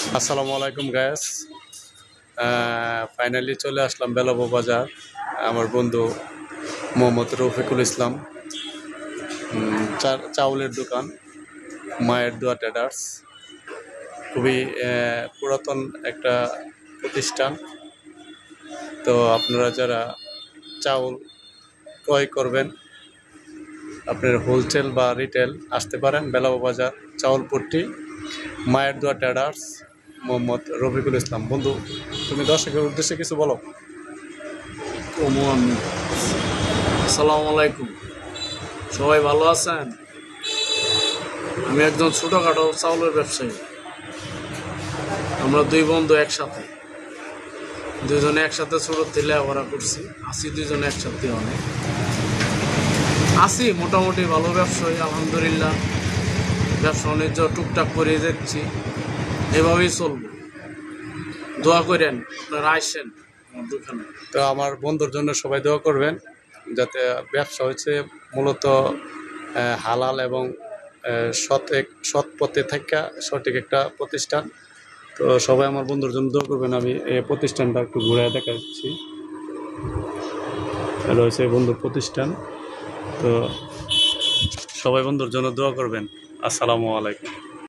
আসসালামু আলাইকুম guys. Finally চলে আসলাম বেলাবো বাজার। আমার বন্ধু মোহাম্মদ রফিকুল ইসলাম, চাউলের দোকান মায়ের দোয়া ট্রেডার্স। খুবই পুরাতন একটা প্রতিষ্ঠান। তো আপনারা যারা চাউল ক্রয় করবেন, আপনার হোলসেল বা রিটেল আসতে পারেন বেলাবো বাজার, চাউলপট্টি, মায়ের দোয়া ট্রেডার্স, মোহাম্মদ রফিকুল ইসলাম। বন্ধু, তুমি দর্শকের উদ্দেশ্যে কিছু বলো। আসসালামু আলাইকুম, সবাই ভালো আছেন? আমি একজন ছোটোখাটো চাউলের ব্যবসায়ী। আমরা দুই বন্ধু একসাথে, দুজনে একসাথে ছোটো থেকে লেখাপড়া করছি, আছি দুজনে একসাথে। অনেক আছি, মোটামুটি ভালো ব্যবসায়ী আলহামদুলিল্লাহ। ব্যবসা বাণিজ্য টুকটাক করে যাচ্ছি, এভাবেই চলবো। দোয়া করেন, আপনারা আসেন আমার দোকানে। তো আমার বন্ধুর জন্য সবাই দোয়া করবেন, যাতে ব্যবসা হচ্ছে মূলত হালাল এবং সৎ পথে থাকা সঠিক একটা প্রতিষ্ঠান। তো সবাই আমার বন্ধুর জন্য দোয়া করবেন। আমি এই প্রতিষ্ঠানটা একটু ঘুরে দেখাচ্ছি। এটা হচ্ছে বন্ধুর প্রতিষ্ঠান। তো সবাই বন্ধুর জন্য দোয়া করবেন। আসসালামু আলাইকুম।